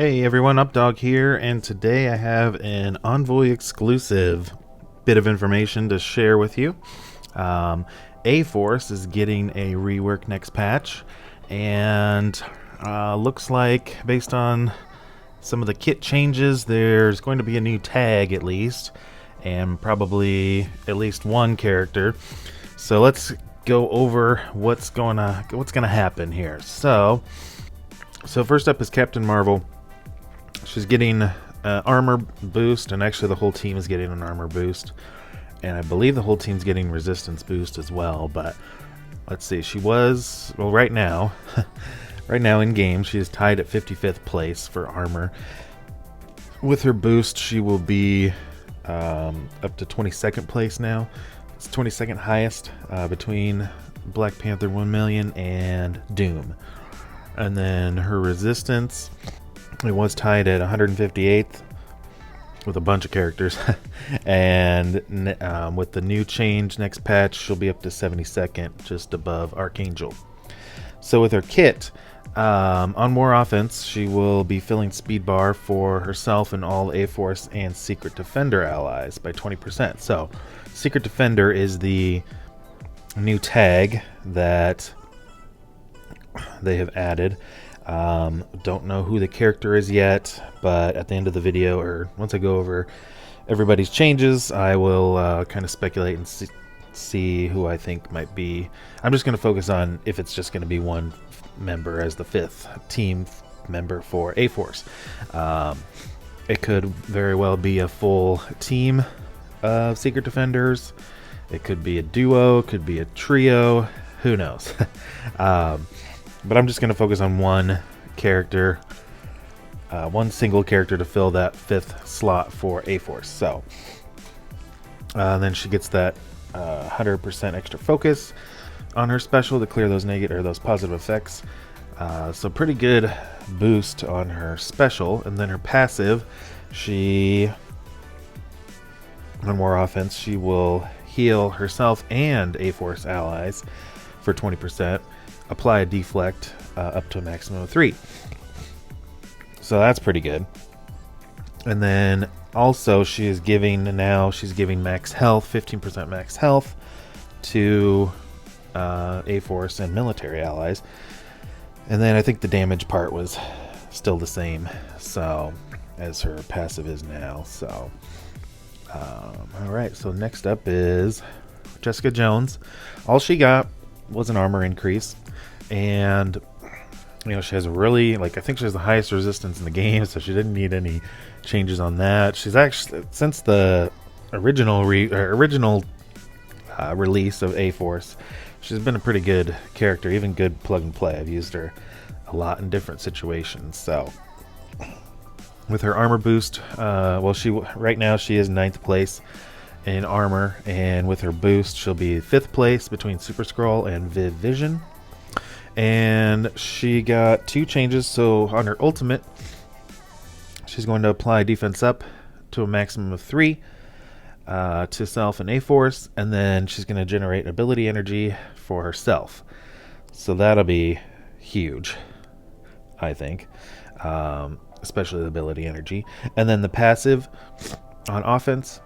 Hey everyone, Updog here, and today I have an Envoy Exclusive bit of information to share with you. A-Force is getting a rework next patch, and looks like, based on some of the kit changes, there's going to be a new tag at least, and probably at least one character. So let's go over what's gonna happen here. So first up is Captain Marvel. She's getting armor boost, and actually the whole team is getting an armor boost, and I believe the whole team's getting resistance boost as well. But let's see, she was, well, right now right now in game she is tied at 55th place for armor. With her boost she will be up to 22nd place now. It's 22nd highest between Black Panther 1,000,000 and Doom. And then her resistance, it was tied at 158th with a bunch of characters. And with the new change next patch, she'll be up to 72nd, just above Archangel. So with her kit, on more offense, she will be filling speed bar for herself and all A-Force and Secret Defender allies by 20%. So Secret Defender is the new tag that they have added. Don't know who the character is yet, but at the end of the video, or once I go over everybody's changes, I will kind of speculate and see who I think might be. I'm just going to focus on if it's just going to be one member as the 5th team member for A-Force. It could very well be a full team of Secret Defenders. It could be a duo, could be a trio, who knows. But I'm just going to focus on one character, one single character to fill that 5th slot for A-Force. So then she gets that 100% extra focus on her special to clear those negative or those positive effects. So pretty good boost on her special. And then her passive, she, on more offense, she will heal herself and A-Force allies for 20%. Apply a deflect up to a maximum of 3. So that's pretty good. And then also she's giving max health, 15% max health to A-Force and military allies. And then I think the damage part was still the same, so as her passive is now. So alright, so next up is Jessica Jones. All she got was an armor increase, and you know, she has really, like, I think she has the highest resistance in the game, so she didn't need any changes on that. She's actually, since the original release of A-Force, she's been a pretty good character, even good plug and play. I've used her a lot in different situations. So with her armor boost, well, right now she is 9th place in armor, and with her boost she'll be 5th place between Super Skrull and Viv Vision. And she got 2 changes. So on her ultimate, she's going to apply defense up to a maximum of 3 to self and A-Force, and then she's going to generate ability energy for herself. So that'll be huge, I think, especially the ability energy. And then the passive on offense,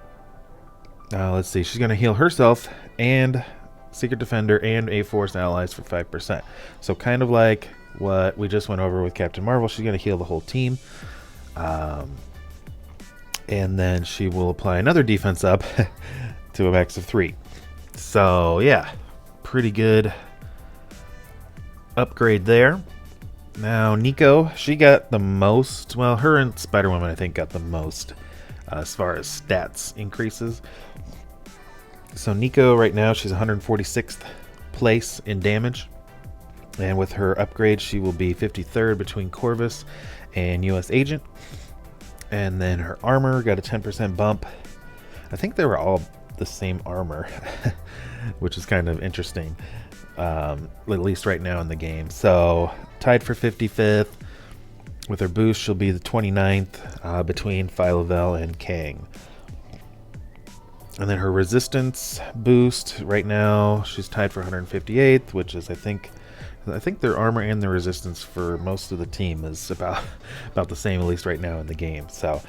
let's see, she's going to heal herself and Secret Defender and A-Force allies for 5%. So kind of like what we just went over with Captain Marvel, she's going to heal the whole team. And then she will apply another defense up to a max of 3. So yeah, pretty good upgrade there. Now Nico, she got the most, well, her and SpiderWoman I think got the most as far as stats increases. So Nico right now, she's 146th place in damage, and with her upgrade she will be 53rd between Corvus and US Agent. And then her armor got a 10% bump. I think they were all the same armor, which is kind of interesting, at least right now in the game. So tied for 55th. With her boost she'll be the 29th between Phyla-Vell and Kang. And then her resistance boost, right now she's tied for 158th, which is I think I think their armor and their resistance for most of the team is about the same, at least right now in the game. So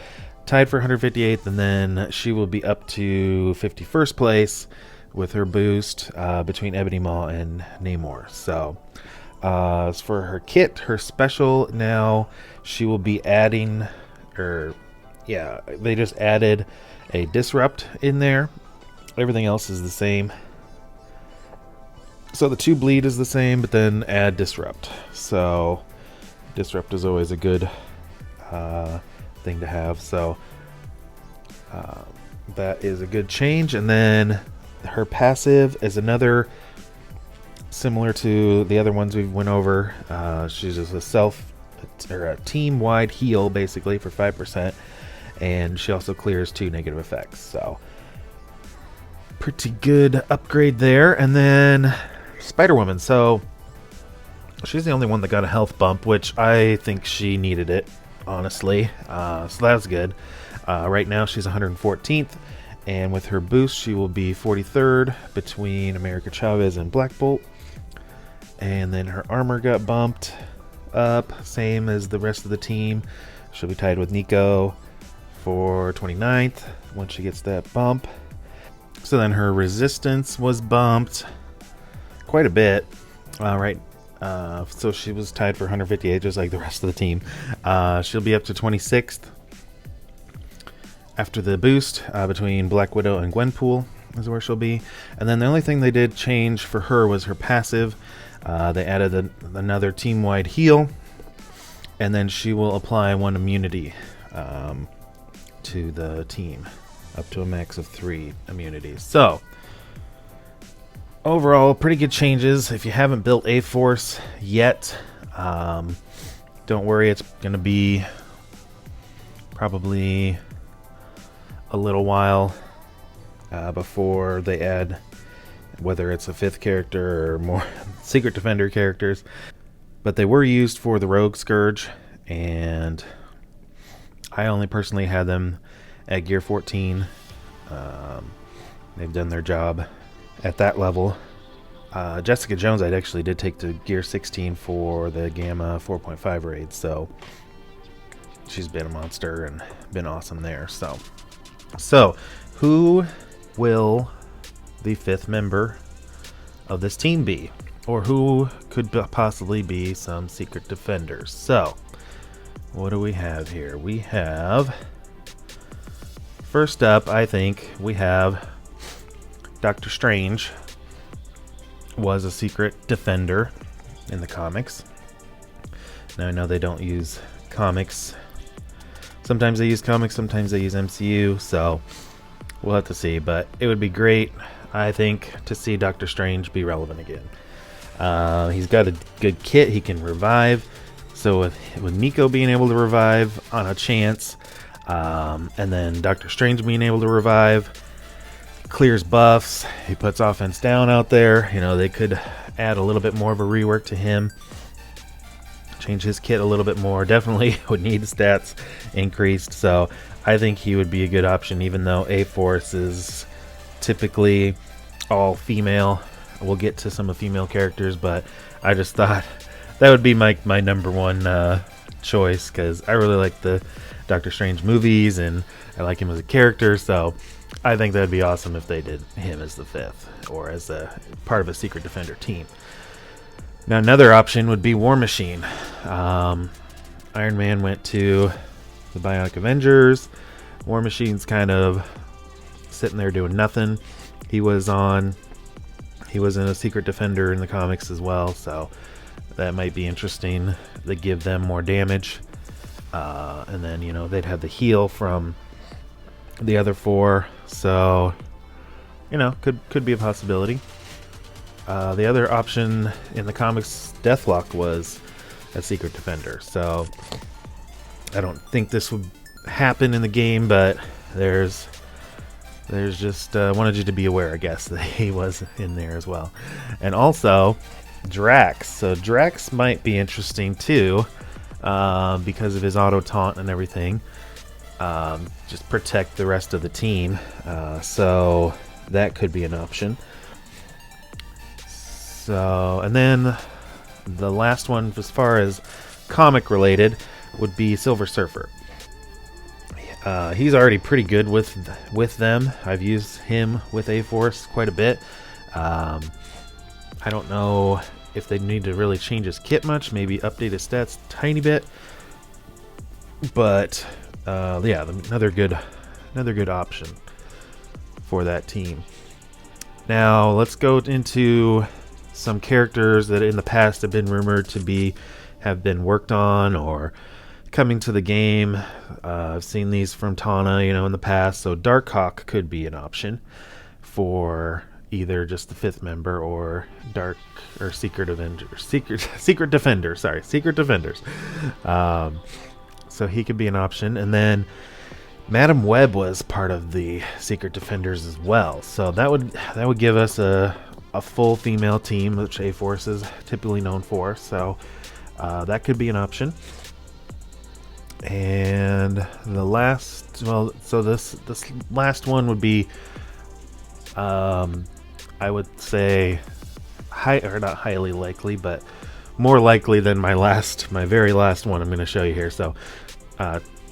tied for 158th, and then she will be up to 51st place with her boost between Ebony Maw and Namor. So as for her kit, her special, now she will be adding, they just added a disrupt in there. Everything else is the same. So the 2 bleed is the same, but then add disrupt. So disrupt is always a good thing to have. So that is a good change. And then her passive is another similar to the other ones we've went over. She's just a team-wide heal basically for 5%, and she also clears 2 negative effects. So pretty good upgrade there. And then SpiderWoman. So she's the only one that got a health bump, which I think she needed it, honestly. So that's good. Right now she's 114th, and with her boost she will be 43rd between America Chavez and Black Bolt. And then her armor got bumped up, same as the rest of the team. She'll be tied with Nico for 29th once she gets that bump. So then her resistance was bumped quite a bit, so she was tied for 158, just like the rest of the team. She'll be up to 26th after the boost between Black Widow and Gwenpool is where she'll be. And then the only thing they did change for her was her passive. They added another team-wide heal, and then she will apply 1 immunity to the team, up to a max of 3 immunities. So overall, pretty good changes. If you haven't built A-Force yet, don't worry, it's going to be probably a little while before they add, whether it's a 5th character or more Secret Defender characters. But they were used for the Rogue Scourge, and I only personally had them at Gear 14. They've done their job at that level. Jessica Jones I actually did take to Gear 16 for the Gamma 4.5 raid, so she's been a monster and been awesome there. So who will the 5th member of this team be? Or who could possibly be some Secret Defenders? So what do we have here? We have, first up, I think we have Doctor Strange. Was a Secret Defender in the comics. Now I know they don't use comics. Sometimes they use comics, sometimes they use MCU, so we'll have to see. But it would be great, I think, to see Doctor Strange be relevant again. He's got a good kit, he can revive. So with Nico being able to revive on a chance, and then Doctor Strange being able to revive, clears buffs, he puts offense down out there. You know, they could add a little bit more of a rework to him, change his kit a little bit more. Definitely would need stats increased, so I think he would be a good option, even though A-Force is typically all female. We'll get to some of female characters, but I just thought that would be my number one choice, because I really like the Doctor Strange movies and I like him as a character, so I think that'd be awesome if they did him as the 5th or as a part of a Secret Defender team. Now another option would be War Machine. Iron Man went to the Bionic Avengers. War Machine's kind of sitting there doing nothing. He was in a Secret Defender in the comics as well, so that might be interesting. They give them more damage, and then they'd have the heal from the other 4, so could be a possibility. The other option in the comics, Deathlock, was a Secret Defender, so I don't think this would happen in the game, but there's just wanted you to be aware, I guess, that he was in there as well. And also Drax. So Drax might be interesting too, because of his auto taunt and everything. Just protect the rest of the team, so that could be an option. So, and then the last one, as far as comic related, would be Silver Surfer. He's already pretty good with them. I've used him with A-Force quite a bit. I don't know if they need to really change his kit much, maybe update his stats a tiny bit. But yeah, another good option for that team. Now let's go into some characters that in the past have been rumored to have been worked on or coming to the game. I've seen these from Tana, in the past. So Darkhawk could be an option for either just the 5th member or Secret Defenders. So he could be an option, and then Madam Webb was part of the Secret Defenders as well. So that would give us a full female team, which A-Force is typically known for. So that could be an option. And this last one would be, I would say, not highly likely, but more likely than my very last one I'm going to show you here. So,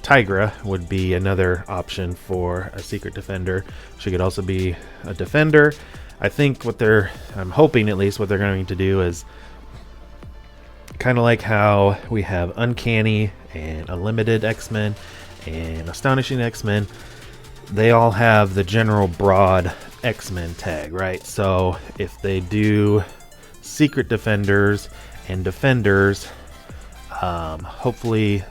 Tigra would be another option for a Secret Defender. She could also be a Defender. I think I'm hoping at least what they're going to do is kind of like how we have Uncanny and Unlimited X-Men and Astonishing X-Men. They all have the general broad X-Men tag, right? So if they do Secret Defenders and Defenders, hopefully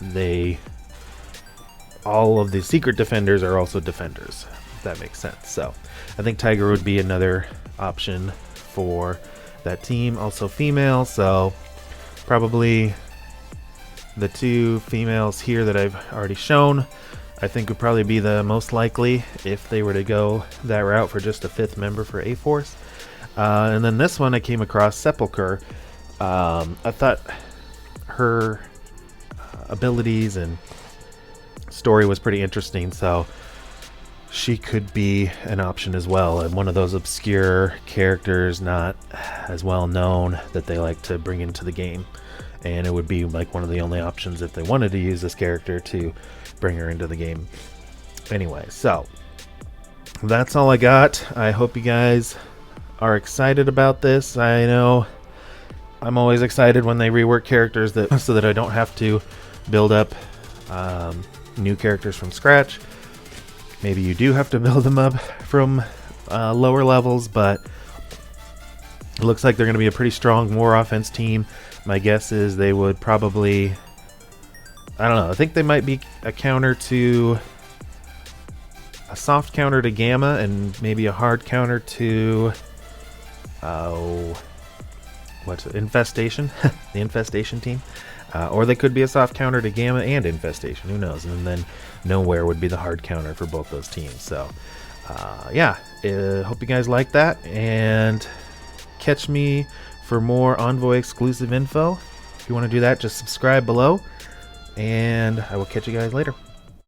all of the Secret Defenders are also Defenders, if that makes sense. So I think Tiger would be another option for that team. Also female, so probably the 2 females here that I've already shown, I think would probably be the most likely if they were to go that route for just a 5th member for A-Force. And then this one I came across, Sepulcher. I thought her abilities and story was pretty interesting, so she could be an option as well, and one of those obscure characters not as well known that they like to bring into the game. And it would be like one of the only options if they wanted to use this character to bring her into the game. Anyway, so that's all I got. I hope you guys are excited about this. I know I'm always excited when they rework characters so that I don't have to build up new characters from scratch. Maybe you do have to build them up from lower levels, but it looks like they're going to be a pretty strong war offense team. My guess is they would probably, I don't know, I think they might be a soft counter to Gamma and maybe a hard counter to Infestation, the Infestation team. Or they could be a soft counter to Gamma and Infestation, who knows. And then Nowhere would be the hard counter for both those teams. So yeah, hope you guys like that, and catch me for more Envoy exclusive info. If you want to do that, just subscribe below, and I will catch you guys later.